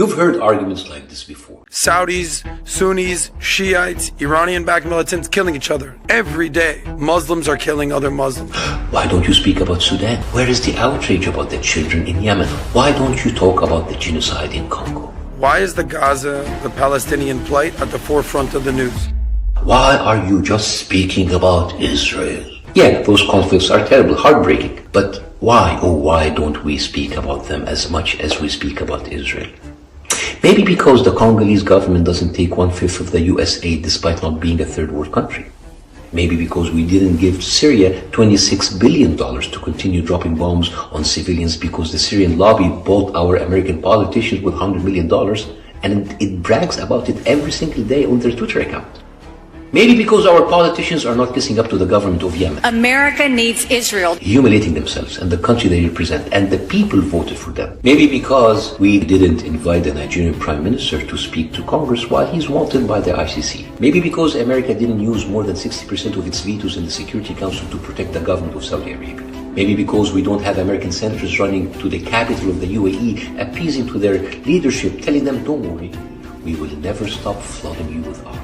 You've heard arguments like this before. Saudis, Sunnis, Shiites, Iranian-backed militants killing each other every day. Muslims are killing other Muslims. Why don't you speak about Sudan? Where is the outrage about the children in Yemen? Why don't you talk about the genocide in Congo? Why is the Gaza, the Palestinian plight at the forefront of the news? Why are you just speaking about Israel? Yeah, those conflicts are terrible, heartbreaking. But why, oh why don't we speak about them as much as we speak about Israel? Maybe because the Congolese government doesn't take 1/5 of the US aid despite not being a third world country. Maybe because we didn't give Syria $26 billion to continue dropping bombs on civilians because the Syrian lobby bought our American politicians with $100 million and it brags about it every single day on their Twitter account. Maybe because our politicians are not kissing up to the government of Yemen. America needs Israel. Humiliating themselves and the country they represent and the people voted for them. Maybe because we didn't invite the Nigerian Prime Minister to speak to Congress while he's wanted by the ICC. Maybe because America didn't use more than 60% of its vetoes in the Security Council to protect the government of Saudi Arabia. Maybe because we don't have American senators running to the capital of the UAE, appeasing to their leadership, telling them, don't worry, we will never stop flooding you with arms.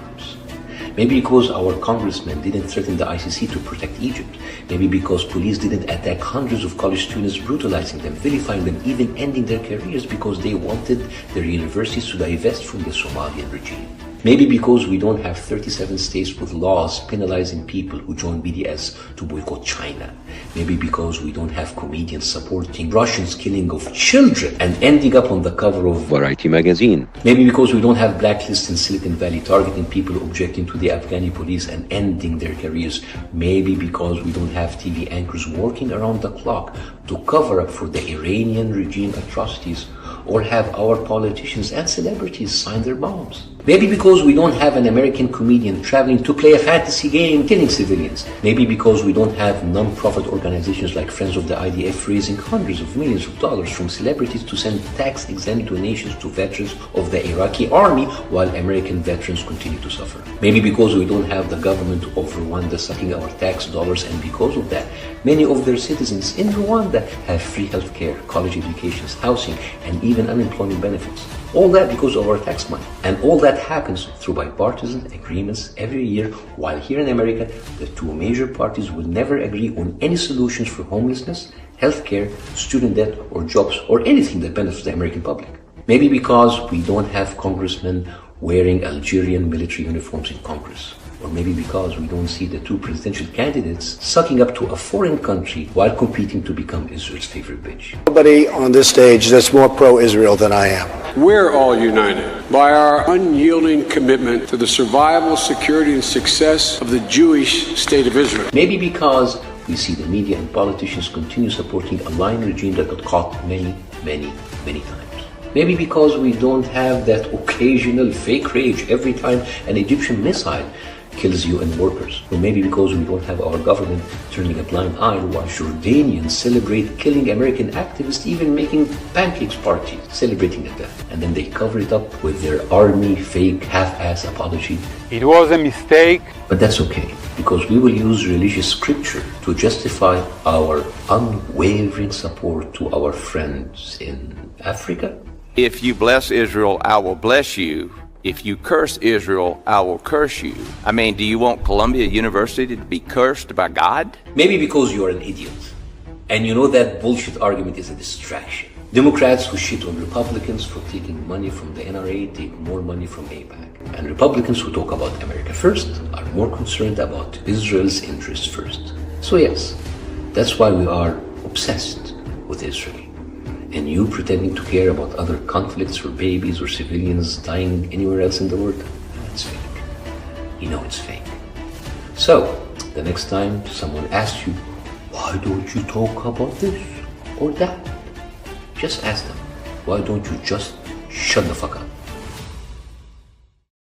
Maybe because our congressmen didn't threaten the ICC to protect Egypt. Maybe because police didn't attack hundreds of college students, brutalizing them, vilifying them, even ending their careers because they wanted their universities to divest from the Somalian regime. Maybe because we don't have 37 states with laws penalizing people who join BDS to boycott China. Maybe because we don't have comedians supporting Russians' killing of children and ending up on the cover of Variety magazine. Maybe because we don't have blacklists in Silicon Valley targeting people objecting to the Afghani police and ending their careers. Maybe because we don't have TV anchors working around the clock to cover up for the Iranian regime atrocities or have our politicians and celebrities sign their bombs. Maybe because we don't have an American comedian traveling to play a fantasy game killing civilians. Maybe because we don't have non-profit organizations like Friends of the IDF raising hundreds of millions of dollars from celebrities to send tax-exempt donations to veterans of the Iraqi army while American veterans continue to suffer. Maybe because we don't have the government of Rwanda sucking our tax dollars and because of that, many of their citizens in Rwanda have free healthcare, college educations, housing, and even unemployment benefits. All that because of our tax money. And all that happens through bipartisan agreements every year, while here in America, the two major parties will never agree on any solutions for homelessness, healthcare, student debt, or jobs, or anything that benefits the American public. Maybe because we don't have congressmen wearing Algerian military uniforms in Congress. Or maybe because we don't see the two presidential candidates sucking up to a foreign country while competing to become Israel's favorite bitch. Nobody on this stage that's more pro-Israel than I am. We're all united by our unyielding commitment to the survival, security, and success of the Jewish state of Israel. Maybe because we see the media and politicians continue supporting a lying regime that got caught many times. Maybe because we don't have that occasional fake rage every time an Egyptian missile kills UN workers. Or maybe because we don't have our government turning a blind eye while Jordanians celebrate killing American activists, even making pancakes parties, celebrating the death. And then they cover it up with their army fake half-ass apology. It was a mistake. But that's okay, because we will use religious scripture to justify our unwavering support to our friends in Africa. If you bless Israel, I will bless you. If you curse Israel, I will curse you. I mean, do you want Columbia University to be cursed by God? Maybe because you are an idiot. And you know that bullshit argument is a distraction. Democrats who shit on Republicans for taking money from the NRA take more money from AIPAC. And Republicans who talk about America first are more concerned about Israel's interests first. So yes, that's why we are obsessed with Israel. And you pretending to care about other conflicts or babies or civilians dying anywhere else in the world, it's fake. You know it's fake. So, the next time someone asks you, why don't you talk about this or that? Just ask them, why don't you just shut the fuck up?